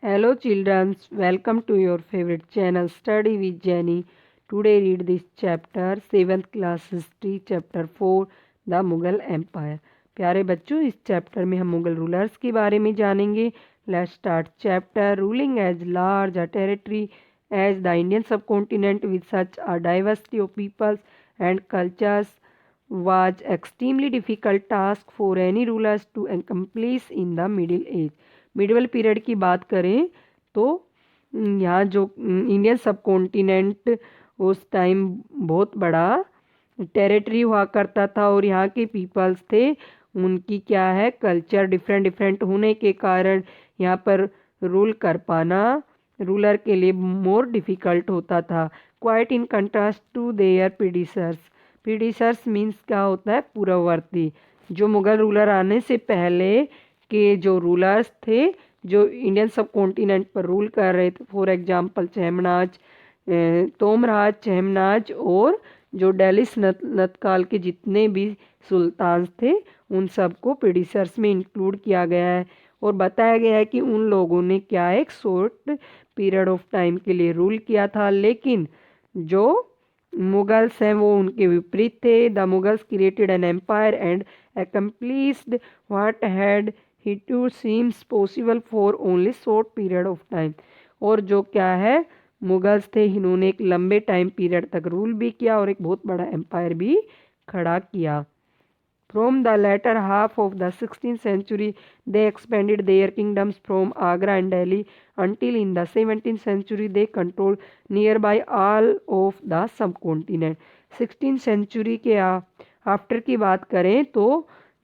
Hello children, welcome to your favorite channel Study with Jenny. Today read this chapter 7th class history chapter 4 The Mughal Empire. प्यारे बच्चों, इस chapter में हम Mughal rulers के बारे में जानेंगे. Let's start chapter. Ruling as large a territory as the Indian subcontinent with such a diversity of peoples and cultures was extremely difficult task for any rulers to accomplish in the Middle Age. Medieval period की बात करें तो यहाँ जो Indian सब continent उस time बहुत बड़ा टेरिटरी हुआ करता था और यहाँ के पीपल्स थे उनकी क्या है कल्चर डिफरेंट डिफरेंट होने के कारण यहाँ पर रूल कर पाना रूलर के लिए मोर डिफ़िकल्ट होता था. Quite in contrast to their predecessors means क्या होता है पूर्ववर्ती. जो मुग़ल रूलर आने से पहले के जो रूलर्स थे जो इंडियन सब कॉन्टिनेंट पर रूल कर रहे थे, फॉर एग्जांपल चहमनाज, तोमराज, चहमनाज और जो डेलिस नतकाल के जितने भी सुल्तान थे उन सबको प्रीडिसर्स में इंक्लूड किया गया है और बताया गया है कि उन लोगों ने क्या एक शॉर्ट पीरियड ऑफ टाइम के लिए रूल किया था. लेकिन जो मुगल्स हैं वो उनके विपरीत थे. The Mughals created an empire and accomplished what had hitherto seems possible for only short period of time. और जो क्या है मुगल्स थे इन्होंने एक लंबे टाइम पीरियड तक रूल भी किया और एक बहुत बड़ा एम्पायर भी खड़ा किया. From the latter half of the 16th century, they expanded their kingdoms from Agra and Delhi until in the 17th century they controlled nearby all of the subcontinent. 16th century के after की बात करें तो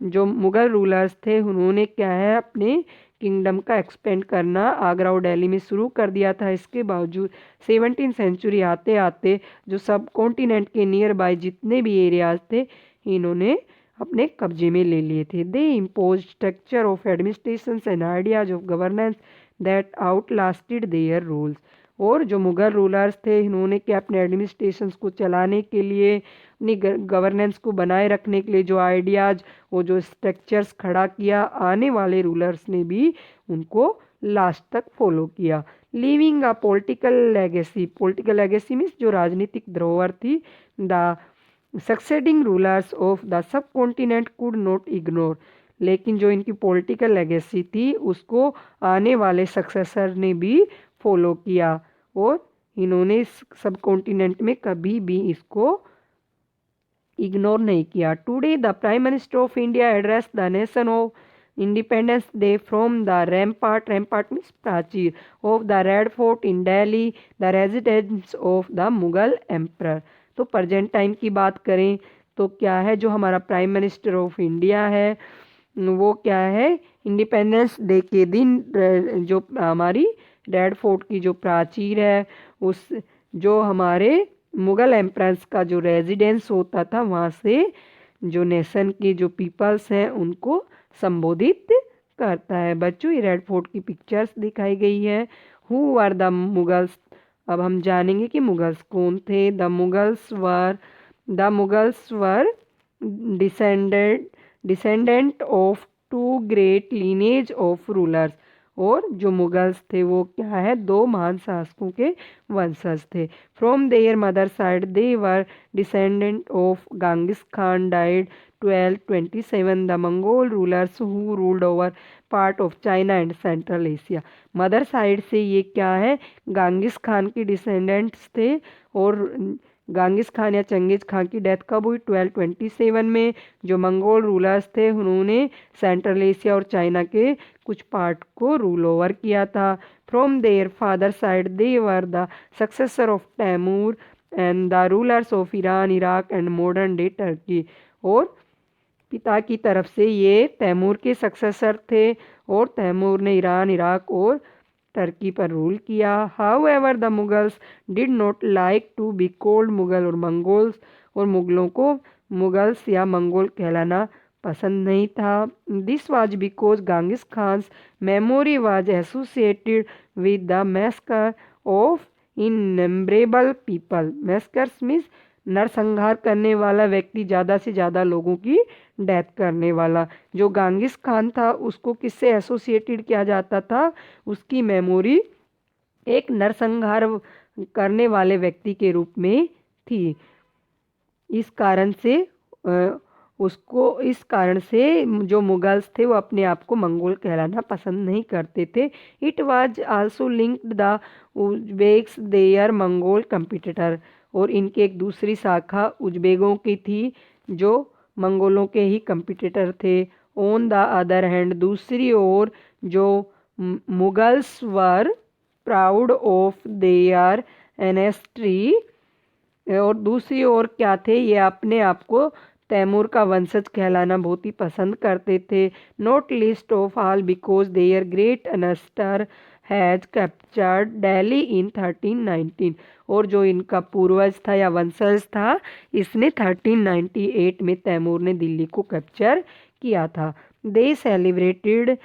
जो Mughal rulers थे उन्होंने क्या है अपने किंगडम का एक्सपेंड करना आगरा और दिल्ली में शुरू कर दिया था. इसके बावजूद 17th सेंचुरी आते आते जो सब कॉन्टिनेंट के नियर बाय जितने भी एरियाज थे इन्होंने अपने कब्जे में ले लिए थे. दे impose structure of administration and ideas of governance that out lasted their rules. और जो मुग़ल रूलर्स थे इन्होंने क्या अपने एडमिनिस्ट्रेशन को चलाने के लिए अपनी गवर्नेंस को बनाए रखने के लिए जो आइडियाज़ वो जो स्ट्रक्चर्स खड़ा किया आने वाले रूलर्स ने भी उनको लास्ट तक फॉलो किया. Living a political legacy means जो राजनीतिक धरोहर थी the succeeding rulers of the sub continent could not ignore. लेकिन जो इनकी पॉलिटिकल लेगेसी थी उसको आने वाले सक्सेसर ने भी फॉलो किया और इन्होंने इस सब कॉन्टिनेंट में कभी भी इसको इग्नोर नहीं किया. Today the prime minister of India address the nation of independence day from the rampart means प्राचीर of the red fort in Delhi the residence of the Mughal emperor. तो प्रेजेंट टाइम की बात करें तो क्या है जो हमारा प्राइम मिनिस्टर ऑफ इंडिया है वो क्या है इंडिपेंडेंस डे के दिन जो हमारी रेड फोर्ट की जो प्राचीर है उस जो हमारे मुग़ल एम्परर्स का जो रेजिडेंस होता था वहाँ से जो नेशन के जो पीपल्स हैं उनको संबोधित करता है. बच्चों ये रेड फोर्ट की पिक्चर्स दिखाई गई है. Who are the Mughals. अब हम जानेंगे कि मुगल्स कौन थे. The Mughals were descendant of two great lineage of rulers. और जो मुगल्स थे वो क्या है दो महान शासकों के वंशज थे. From their mother side they were descendant of Genghis Khan died 1227 the Mongol rulers who ruled over part of China and Central Asia. Mother side से ये क्या है गांगिस खान के डिसेंडेंट्स थे और गांगिस खान या चंगेज खान की डेथ कब हुई 1227 में. जो मंगोल रूलर्स थे उन्होंने सेंट्रल एशिया और चाइना के कुछ पार्ट को रूल ओवर किया था. From their father side they were the successor of Timur and the rulers of Iran Iraq and modern day Turkey. और पिता की तरफ से ये तैमूर के सक्सेसर थे और तैमूर ने ईरान इराक और टर्की पर रूल किया. However the Mughals did not like to be called Mughal और मंगोल्स. और मुगलों को मुगल्स या मंगोल कहलाना पसंद नहीं था. This was because Genghis Khan's memory was associated with the massacre of innumerable people. Massacres means नरसंहार करने वाला व्यक्ति, ज़्यादा से ज़्यादा लोगों की डेथ करने वाला। जो गांगिस खान था उसको किससे एसोसिएटेड किया जाता था? उसकी मेमोरी एक नरसंहार करने वाले व्यक्ति के रूप में थी। इस कारण से जो मुगल्स थे वो अपने आप को मंगोल कहलाना पसंद नहीं करते थे। It was also linked the Uzbeks their Mongol competitor, और इनके एक दूसरी शाखा उज्बेगों की थी जो मंगोलों के ही कंपिटिटर थे। ऑन द अदर हैंड, दूसरी ओर जो Mughals were proud of their ancestry, और दूसरी ओर क्या थे, ये अपने आप को तैमूर का वंशज कहलाना बहुत ही पसंद करते थे। Not least of all because their great ancestor has captured Delhi in 1319, और जो इनका पूर्वज था या वंशज था, इसने 1398 में तैमूर ने दिल्ली को कैप्चर किया था। दे celebrated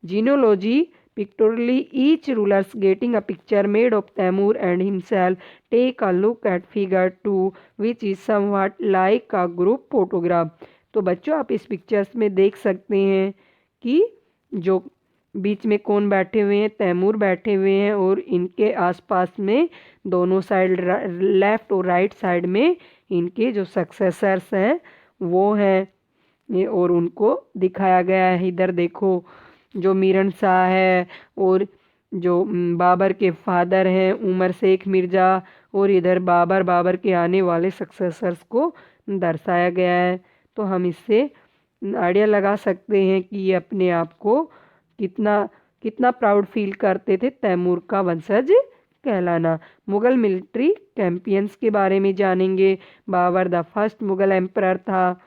genealogy pictorially, each rulers getting a picture made of Taimur and himself. Take a look at figure 2, which is somewhat like a group photograph. तो बच्चों आप इस पिक्चर्स में देख सकते हैं कि जो बीच में कौन बैठे हुए हैं? तैमूर बैठे हुए हैं, और इनके आसपास में दोनों साइड, लेफ्ट और राइट साइड में इनके जो सक्सेसर्स हैं वो हैं, और उनको दिखाया गया है। इधर देखो, जो मीरन शाह है और जो बाबर के फादर हैं उमर शेख मिर्ज़ा, और इधर बाबर के आने वाले सक्सेसर्स को दर्शाया गया है। तो हम इससे आइडिया लगा सकते हैं कि ये अपने आप को कितना प्राउड फील करते थे तैमूर का वंशज कहलाना। मुगल मिलिट्री कैंपियंस के बारे में जानेंगे। Babur the first Mughal emperor था।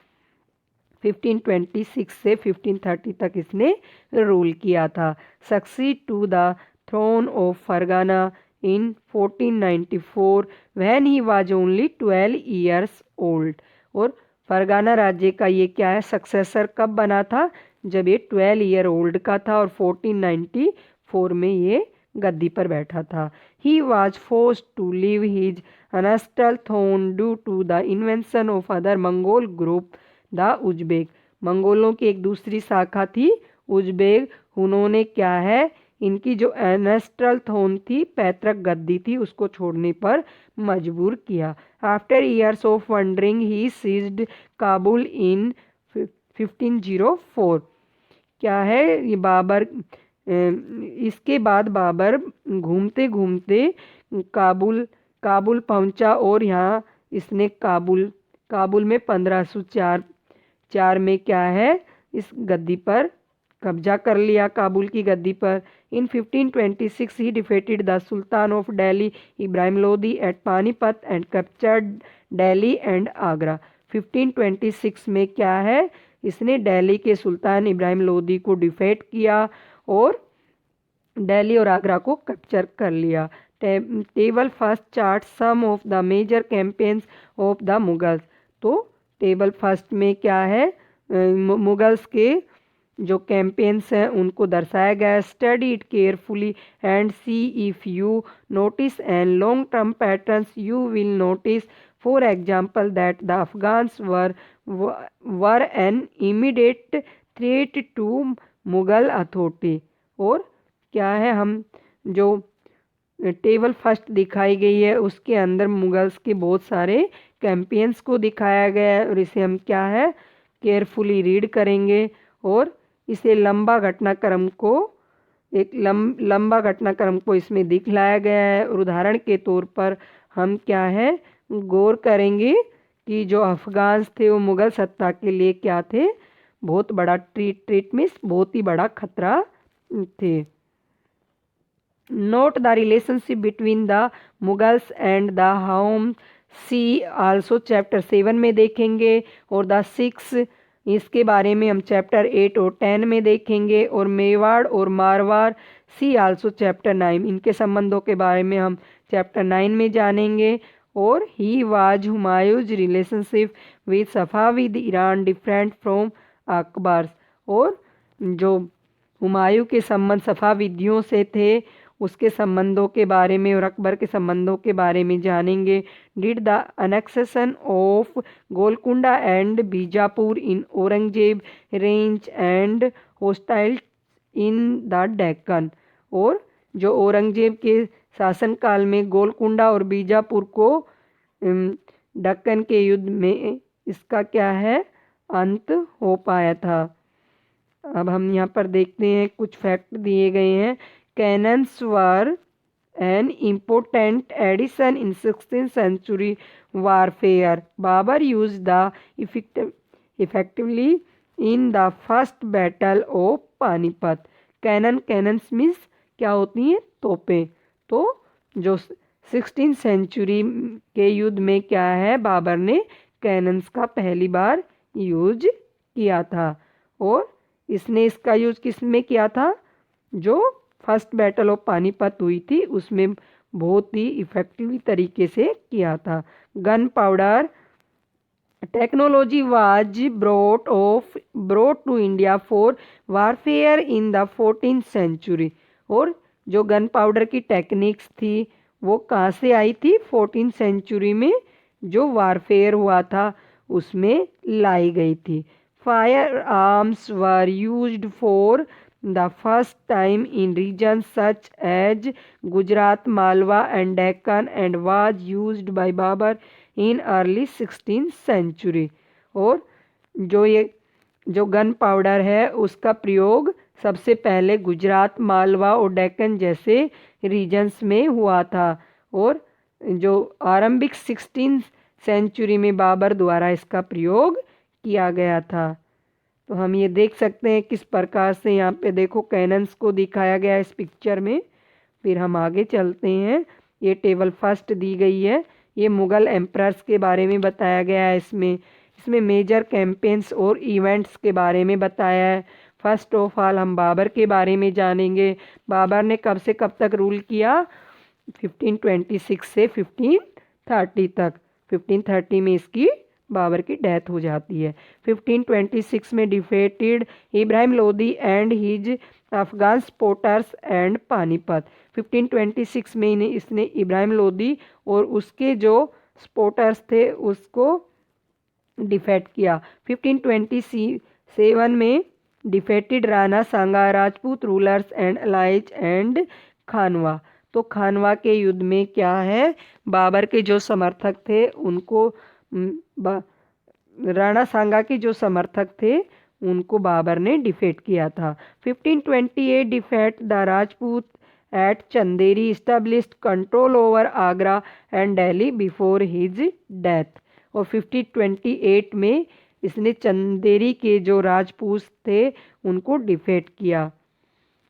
1526 से 1530 तक इसने रूल किया था। Succeed to the throne of Fergana in 1494 when he was only 12 years old, और फरगाना राज्य का ये क्या है, सक्सेसर कब बना था? जब ये 12 ईयर ओल्ड का था, और 1494 में ये गद्दी पर बैठा था। He was forced to leave his ancestral throne due to the invention of other Mongol group the Uzbek. मंगोलों की एक दूसरी शाखा थी उज्बेक, उन्होंने क्या है, इनकी जो एनेस्ट्रल थ्रोन थी, पैतृक गद्दी थी, उसको छोड़ने पर मजबूर किया। After years of wandering he seized Kabul in 1504। क्या है ये बाबर, इसके बाद बाबर घूमते घूमते काबुल पहुंचा, और यहाँ इसने काबुल में 1504 में क्या है, इस गद्दी पर कब्जा कर लिया, काबुल की गद्दी पर। In 1526 he defeated the sultan of Delhi Ibrahim Lodi at Panipat and captured Delhi and Agra. 1526 में क्या है, इसने दिल्ली के सुल्तान इब्राहिम लोदी को डिफेट किया और दिल्ली और आगरा को कैप्चर कर लिया। Table first chart some of the major campaigns of the Mughals. तो टेबल फर्स्ट में क्या है, मुगल्स के जो कैंपेन्स हैं उनको दर्शाया गया है। Study it carefully and see if you notice and long term patterns you will notice, for example that the Afghans were an immediate threat to Mughal authority. और क्या है, हम जो टेबल फर्स्ट दिखाई गई है उसके अंदर मुगल्स के बहुत सारे कैंपेन्स को दिखाया गया है, और इसे हम क्या है, केयरफुली रीड करेंगे, और इसे लंबा घटनाक्रम को इसमें दिखलाया गया है। और उदाहरण के तौर पर हम क्या है, गौर करेंगे कि जो अफगान्स थे वो मुगल सत्ता के लिए क्या थे, बहुत बड़ा थ्रेट में बहुत ही बड़ा खतरा थे। Note the relationship between the Mughals and the Ahom see also chapter 7 में देखेंगे, और द 6 इसके बारे में हम चैप्टर 8 और 10 में देखेंगे, और मेवाड़ और मारवाड़ सी आल्सो चैप्टर 9, इनके संबंधों के बारे में हम चैप्टर 9 में जानेंगे। और he was Humayun's relationship with Safavid Iran different from Akbar's, और जो हुमायूं के संबंध सफाविदियों से थे उसके संबंधों के बारे में और अकबर के संबंधों के बारे में जानेंगे। Did the annexation of Golconda and Bijapur in Aurangzeb range and hostile in the Deccan. और जो औरंगजेब के शासनकाल में गोलकुंडा और बीजापुर को दक्कन के युद्ध में इसका क्या है अंत हो पाया था। अब हम यहाँ पर देखते हैं कुछ फैक्ट दिए गए हैं। Cannons were an important addition in 16th century warfare. Babur use the effectively in the first battle of Panipat. Cannons means क्या होती हैं तोपें। तो जो 16th सेंचुरी के युद्ध में क्या है बाबर ने कैनन्स का पहली बार यूज किया था। और इसने इसका यूज किस में किया था, जो फर्स्ट बैटल ऑफ पानीपत हुई थी उसमें बहुत ही इफेक्टिवली तरीके से किया था। Gun powder technology was brought to India for warfare in the 14th century. और जो गन पाउडर की टेक्निक्स थी वो कहाँ से आई थी, 14th सेंचुरी में जो वारफेयर हुआ था उसमें लाई गई थी। Fire arms were used for the first time in region such as Gujarat, Malwa and Deccan and was used by Babur in early 16th century. और जो गन पाउडर है उसका प्रयोग सबसे पहले गुजरात, मालवा और डेक्कन जैसे रीजन्स में हुआ था। और जो आरंभिक 16th सेंचुरी में बाबर द्वारा इसका प्रयोग किया गया था। तो हम ये देख सकते हैं किस प्रकार से यहाँ पे देखो कैनन्स को दिखाया गया है इस पिक्चर में। फिर हम आगे चलते हैं। ये टेबल फर्स्ट दी गई है, ये मुग़ल एम्परर्स के बारे में बताया गया है। इसमें मेजर कैंपेन्स और इवेंट्स के बारे में बताया है। फर्स्ट ऑफ ऑल हम बाबर के बारे में जानेंगे। बाबर ने कब से कब तक रूल किया, 1526 से 1530 तक। 1530 में इसकी बाबर की डेथ हो जाती है। 1526 में defeated Ibrahim Lodi and his Afghan supporters and Panipat. 1526 में इसने इब्राहिम लोदी और उसके जो सपोर्टर्स थे उसको डिफेट किया। 1527 में defeated Rana Sanga, Rajput rulers and allies and Khanwa. तो खानवा के युद्ध में क्या है बाबर के जो समर्थक थे उनको राणा सांगा के जो समर्थक थे उनको बाबर ने डिफेट किया था। 1528 defeat the Rajput at Chanderi established control over Agra and Delhi before his death. और 1528 में इसने चंदेरी के जो राजपूत थे उनको डिफेट किया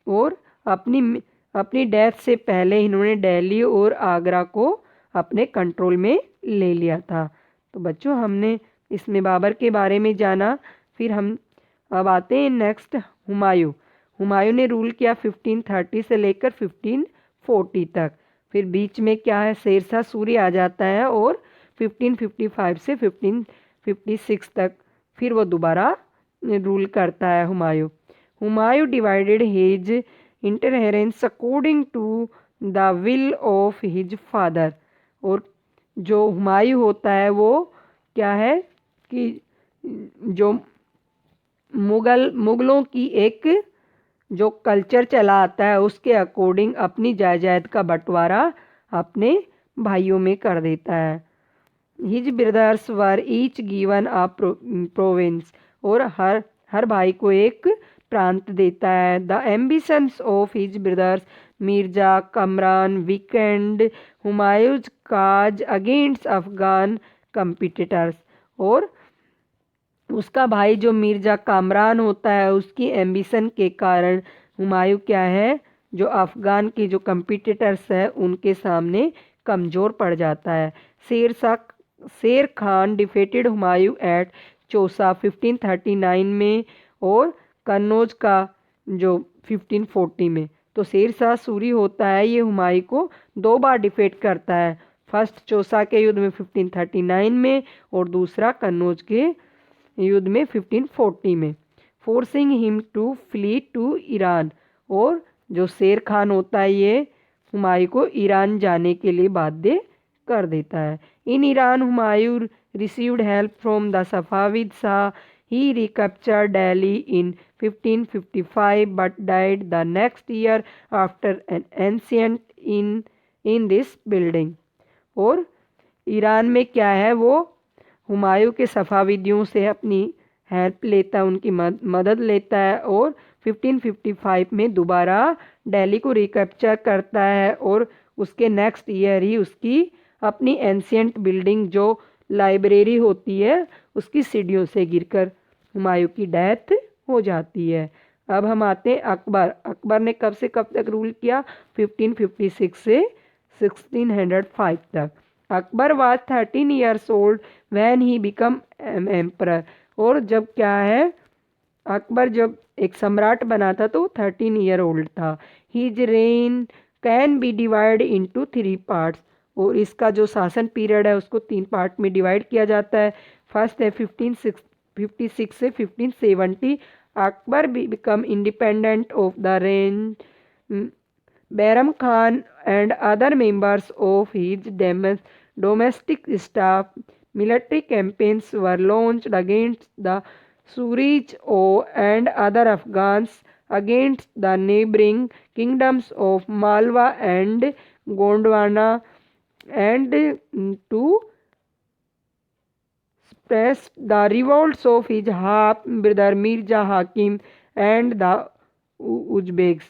और अपनी डेथ से पहले इन्होंने दिल्ली और आगरा को अपने कंट्रोल में ले लिया था। तो बच्चों हमने इसमें बाबर के बारे में जाना। फिर हम अब आते हैं नेक्स्ट हुमायूं ने रूल किया 1530 से लेकर 1540 तक। फिर बीच में क्या है शेरशाह सूरी आ जाता है और 1555 से 1556 तक फिर वो दोबारा रूल करता है Humayun divided his inheritance according to the will of his father. और जो हुमायूं होता है वो क्या है कि जो मुगलों की एक जो कल्चर चला आता है उसके अकॉर्डिंग अपनी जायदाद का बंटवारा अपने भाइयों में कर देता है। His brothers were each given a province. और हर भाई को एक प्रांत देता है। The ambitions of his brothers Mirza Kamran weakened Humayun's cause against Afghan competitors. और उसका भाई जो मिर्जा कामरान होता है उसकी एम्बिशन के कारण हुमायूं क्या है जो अफगान के जो कम्पिटिटर्स है उनके सामने कमज़ोर पड़ जाता है। शेर खान डिफेटेड हुमायूं एट चौसा 1539 में और कन्नौज का जो 1540 में। तो शेरशाह सूरी होता है ये हुमायूं को 2 बार डिफेट करता है। फर्स्ट चौसा के युद्ध में 1539 में और दूसरा कन्नौज के युद्ध में 1540 में। Forcing him to flee to Iran. और जो शेर खान होता है ये हुमायूं को ईरान जाने के लिए बाध्य कर देता है। In Iran Humayun received help from the Safavid Shah. He recaptured Delhi in 1555 but died the next year after N ancient in this building. और ईरान में क्या है, वो हुमायूं के सफाविदियों से अपनी हेल्प लेता है, उनकी मदद लेता है और 1555 में दोबारा दिल्ली को रिकैप्चर करता है और उसके नेक्स्ट ईयर ही उसकी अपनी एंशिएंट बिल्डिंग जो लाइब्रेरी होती है उसकी सीढ़ियों से गिरकर हुमायूं की डेथ हो जाती है। अब हम आते हैं अकबर। अकबर ने कब से कब तक रूल किया? 1556 से 1605 तक। Akbar was 13 years old when he become emperor. और जब क्या है, अकबर जब एक सम्राट बना था तो 13 ईयर ओल्ड था। His rain can be divide into 3 parts. और इसका जो शासन पीरियड है उसको 3 पार्ट में डिवाइड किया जाता है। फर्स्ट है 1556 से 1570। Akbar become independent of the rain. Bairam Khan and other members of his domestic staff. Military campaigns were launched against the Suraj and other Afghans, against the neighboring kingdoms of Malwa and Gondwana, and to suppress the revolts of his half brother Mirza Hakim and the Uzbeks.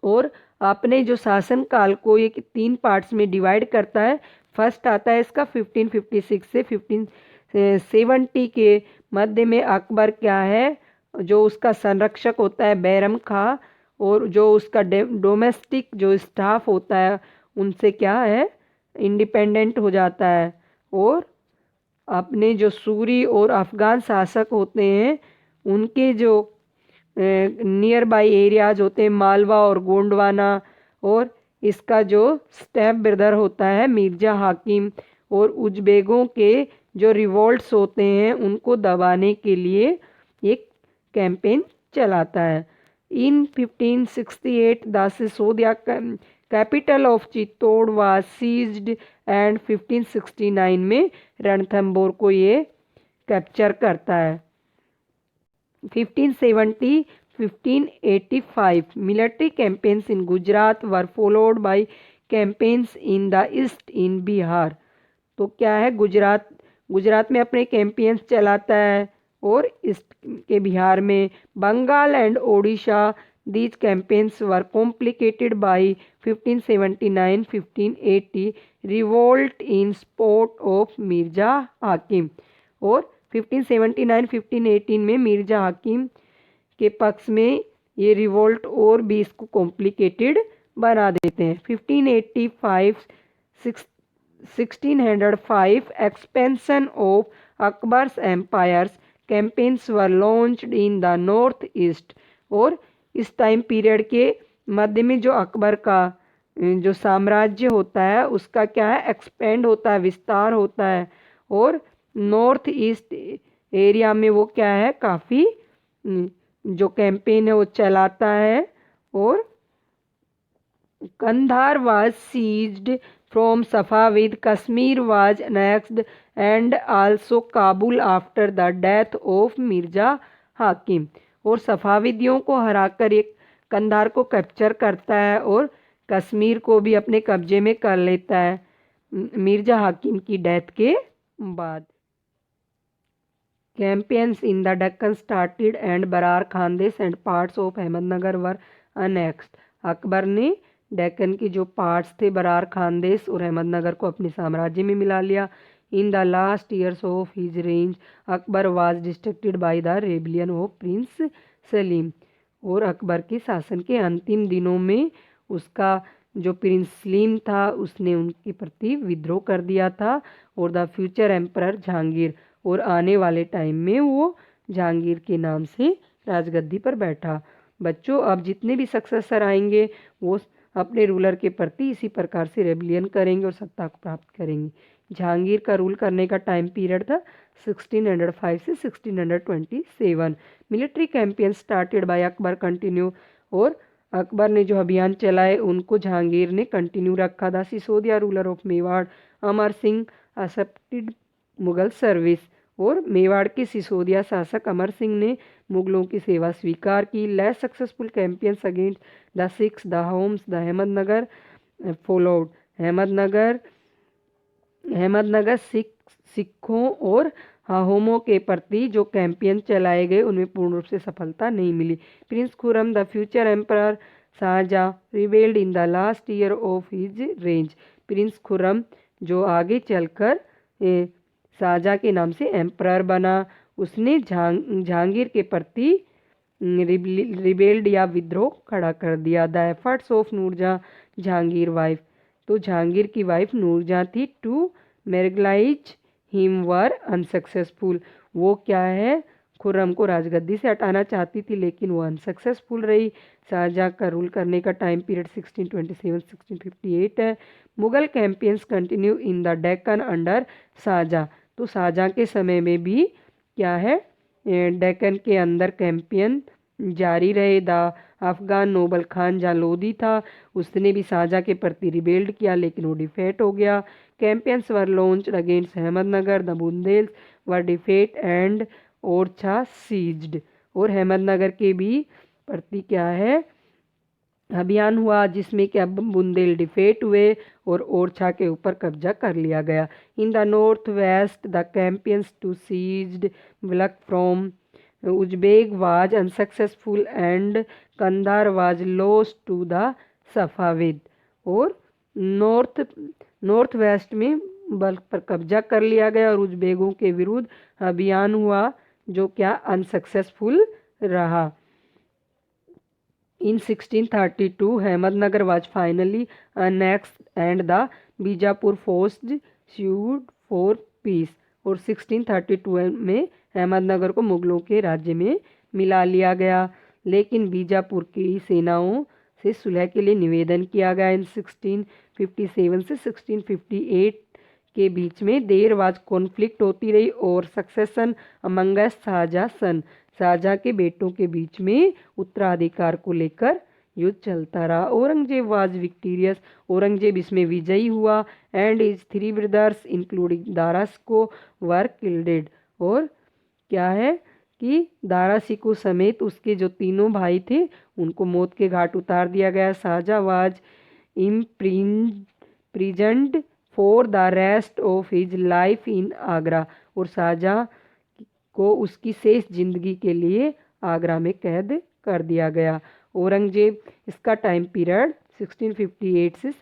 और आपने जो शासन काल को ये 3 parts में divide करता है। फर्स्ट आता है इसका 1556 से 1570 के मध्य में अकबर क्या है, जो उसका संरक्षक होता है बैरम खां, और जो उसका डोमेस्टिक जो स्टाफ होता है उनसे क्या है, इंडिपेंडेंट हो जाता है। और अपने जो सूरी और अफ़गान शासक होते हैं उनके जो नियर बाई एरियाज होते हैं मालवा और गोंडवाना, और इसका जो स्टेप ब्रदर होता है मिर्ज़ा हाकिम, और उज़्बेकों के जो रिवोल्ट्स होते हैं उनको दबाने के लिए एक कैंपेन चलाता है। In 1568 the Sisodia capital of Chittor was seized and 1569 में रणथंबोर को ये कैप्चर करता है। 1570 1585 military campaigns in Gujarat were followed by campaigns in the east in Bihar। तो क्या है, गुजरात में अपने कैंपेन्स चलाता है और ईस्ट के बिहार में। Bengal and Odisha, these campaigns were complicated by 1579 1580 revolt in support of Mirza Hakim. और 1579-1518 में मिर्जा हाकिम के पक्ष में ये रिवोल्ट और भी इसको कॉम्प्लिकेटेड बना देते हैं। 1585 1605 expansion of Akbar's empires campaigns were launched in the north east. और इस टाइम पीरियड के मध्य में जो अकबर का जो साम्राज्य होता है उसका क्या है, एक्सपेंड होता है, विस्तार होता है, और नॉर्थ ईस्ट एरिया में वो क्या है, काफ़ी जो कैंपेन है वो चलाता है। और Kandahar was seized from Safavid, Kashmir was next and also Kabul after the death of Mirza Hakim. और सफाविदियों को हराकर एक कंधार को कैप्चर करता है और कश्मीर को भी अपने कब्जे में कर लेता है मिर्जा हाकिम की डेथ के बाद। Campaigns in the Deccan started and Barar Khandesh and parts of Ahmednagar were annexed। Akbar ने डेक्कन की जो पार्ट्स थे बरार खानदेश और अहमदनगर को अपने साम्राज्य में मिला लिया। In the last years of his रेंज Akbar was distracted by the rebellion of prince Salim. और अकबर के शासन के अंतिम दिनों में उसका जो प्रिंस सलीम था उसने उनके प्रति विद्रोह कर दिया था, और द फ्यूचर एम्परर जहांगीर, और आने वाले टाइम में वो जहांगीर के नाम से राजगद्दी पर बैठा। बच्चों, अब जितने भी सक्सेसर आएंगे वो अपने रूलर के प्रति इसी प्रकार से रेबलियन करेंगे और सत्ता को प्राप्त करेंगे। जहांगीर का रूल करने का टाइम पीरियड था 1605 से 1627। Military campaign started by Akbar continue. और अकबर ने जो अभियान चलाए उनको जहांगीर ने कंटिन्यू रखा। The Sisodia ruler of Mewar Amar Singh accepted Mughal service. और मेवाड़ के सिसोदिया शासक अमर सिंह ने मुगलों की सेवा स्वीकार की। Less successful campaigns against the Sikhs the Ahoms the Ahmadnagar followed. Ahmadnagar सिखों और हाहोमों के प्रति जो कैंपेन चलाए गए उनमें पूर्ण रूप से सफलता नहीं मिली। Prince Khurram the future emperor Shahjahan rebelled in the last year of his रेंज। प्रिंस खुरम जो आगे चलकर शाहजहां के नाम से एम्परर बना, उसने जहांगीर के प्रति रिबेल्ड या विद्रोह खड़ा कर दिया। The efforts of Nurjahan Jahangir wife, तो जहांगीर की वाइफ नूरजहां थी, to marginalize him were unsuccessful. वो क्या है, खुर्रम को राजगद्दी से हटाना चाहती थी लेकिन वो अनसक्सेसफुल रही। शाहजहां का रूल करने का टाइम पीरियड 1627-1658 है। Mughal campaigns continue in the Deccan under Shahjahan, तो शाहजहां के समय में भी क्या है, डेक्कन के अंदर कैंपियन जारी रहे। द अफगान नोबल खान जहाँ लोधी था उसने भी शाहजहां के प्रति रिबेल्ड किया लेकिन वो डिफेट हो गया। Campaigns were launched against Ahmadnagar the Bundelas were defeat and Orchha seized. और अहमदनगर के भी प्रति क्या है, अभियान हुआ जिसमें क्या बुंदेल डिफेट हुए और ओरछा के ऊपर कब्जा कर लिया गया। In the north west the campaigns to seized Balkh from Uzbek was unsuccessful and Kandahar was lost to the Safavid. और नॉर्थ वेस्ट में बल्क पर कब्जा कर लिया गया और उज्बेकों के विरुद्ध अभियान हुआ जो क्या अनसक्सेसफुल रहा। In 1632, Ahmednagar was finally annexed and the Bijapur forces sued for peace। और 1632 में अहमदनगर को मुगलों के राज्य में मिला लिया गया लेकिन बीजापुर की सेनाओं से सुलह के लिए निवेदन किया गया। इन 1657 से 1658 के बीच में देर बाद कॉन्फ्लिक्ट होती रही और सक्सेशन अमंग शाहजहां के बेटों के बीच में उत्तराधिकार को लेकर युद्ध चलता रहा। औरंगजेब वाज विक्टीरियस, औरंगजेब इसमें विजयी हुआ and is 3 brothers including Dara Shikoh were killed. और क्या है कि दारा सिको समेत उसके जो तीनों भाई थे उनको मौत के घाट उतार दिया गया। Shahjahan was imprisoned for the rest of his life in Agra. और शाहजहां को उसकी शेष जिंदगी के लिए आगरा में कैद कर दिया गया। औरंगजेब, इसका टाइम पीरियड 1658 से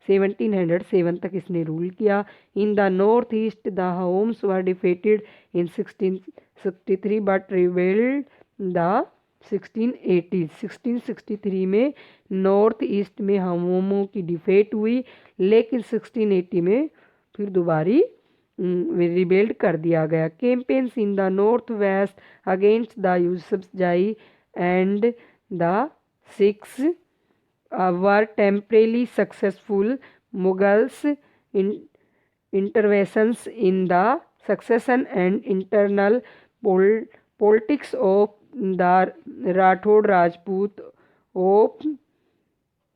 1707 तक इसने रूल किया। इन the north east the homes were defeated in 1663 but revelled the 1680। 1663 में नॉर्थ ईस्ट में होमों की डिफेट हुई लेकिन 1680 में फिर दोबारा रिबेल्ड कर दिया गया। Campaigns in the north west against the Yusufzai and the Sikhs were temporarily successful. Mughals interventions in the succession and internal politics of the Rathore Rajput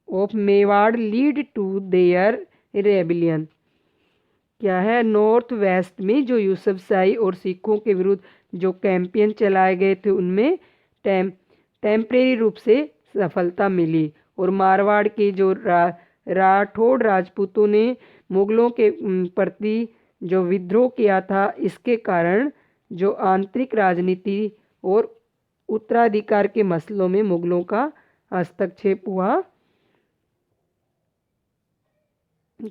of Mewar lead to their rebellion. क्या है, नॉर्थ वेस्ट में जो यूसुफजाई और सिखों के विरुद्ध जो कैंपेन चलाए गए थे उनमें टेम्परेरी रूप से सफलता मिली और मारवाड़ के जो राठौड़ राजपूतों ने मुगलों के प्रति जो विद्रोह किया था इसके कारण जो आंतरिक राजनीति और उत्तराधिकार के मसलों में मुगलों का हस्तक्षेप हुआ।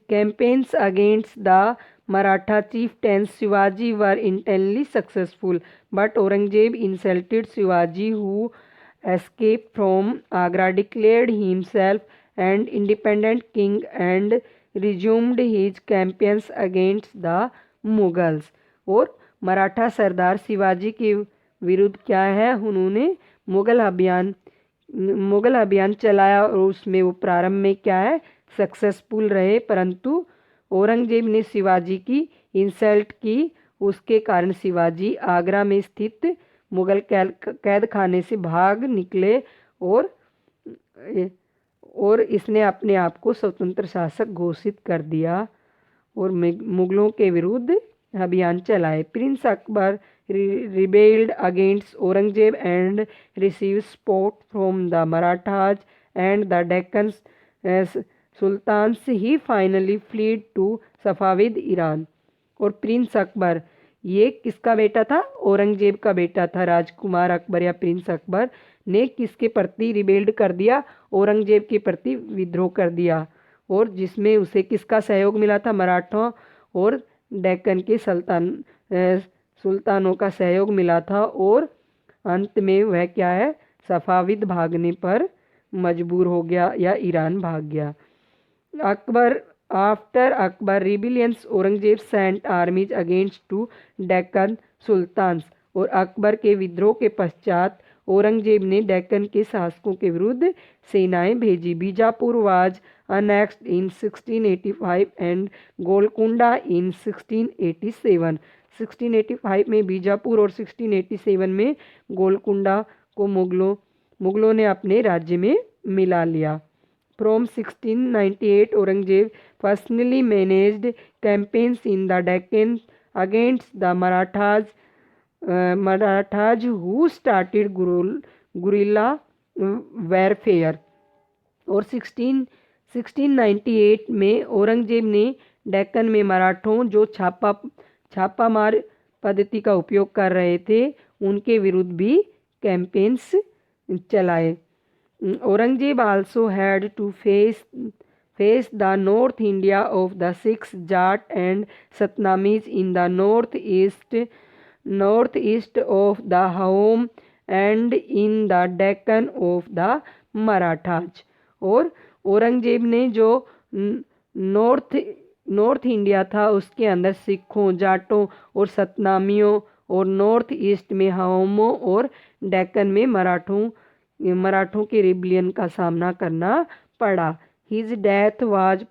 Campaigns against the Maratha chieftains Shivaji were intensely successful, but Aurangzeb insulted Shivaji, who escaped from Agra, declared himself an independent king and resumed his campaigns against the Mughals। और मराठा सरदार शिवाजी के विरुद्ध क्या है, उन्होंने मुगल अभियान चलाया और उसमें वो प्रारंभ में क्या है सक्सेसफुल रहे, परंतु औरंगजेब ने शिवाजी की इंसल्ट की। उसके कारण शिवाजी आगरा में स्थित मुगल कैद खाने से भाग निकले और और इसने अपने आप को स्वतंत्र शासक घोषित कर दिया और मुगलों के विरुद्ध अभियान चलाए। Prince Akbar rebelled against Aurangzeb and received support from the Marathas and the Deccan sultans. He finally fled to Safavid Iran. और प्रिंस अकबर ये किसका बेटा था? औरंगजेब का बेटा था। राजकुमार अकबर या प्रिंस अकबर ने किसके प्रति रिबेल्ड कर दिया? औरंगजेब के प्रति विद्रोह कर दिया, और जिसमें उसे किसका सहयोग मिला था? मराठों और डेक्कन के सुल्तानों का सहयोग मिला था। और अंत में वह क्या है? सफाविद भागने पर मजबूर हो गया या ईरान भाग गया। Akbar after Akbar rebellions Aurangzeb sent armies against two Deccan sultans. और अकबर के विद्रोह के पश्चात औरंगजेब ने डेक्कन के शासकों के विरुद्ध सेनाएं भेजी। Bijapur was annexed in 1685 and Golconda in 1687। 1685 में बीजापुर और 1687 में गोलकुंडा को मुगलों ने अपने राज्य में मिला लिया। From 1698 Aurangzeb personally managed campaigns in the Deccan against the Marathas who started guerrilla warfare। और 1698 में औरंगजेब ने डेक्कन में मराठों जो छापामार पद्धति का उपयोग कर रहे थे उनके विरुद्ध भी कैंपेन्स चलाए। Aurangzeb also had to face the north India of the Sikhs Jat and Satnamis in the north east of the Ahom and in the Deccan of the Marathas. और औरंगजेब ने जो नॉर्थ इंडिया था उसके अंदर सिखों, जाटों और सतनामियों, और नॉर्थ ईस्ट में हाओमों और डेक्कन में मराठों के रिबेलियन का सामना करना पड़ा। His death was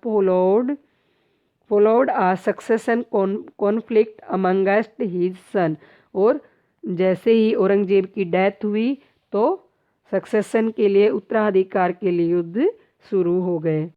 followed a succession conflict amongst his son। और जैसे ही औरंगजेब की डेथ हुई तो सक्सेशन के लिए, उत्तराधिकार के लिए युद्ध शुरू हो गए।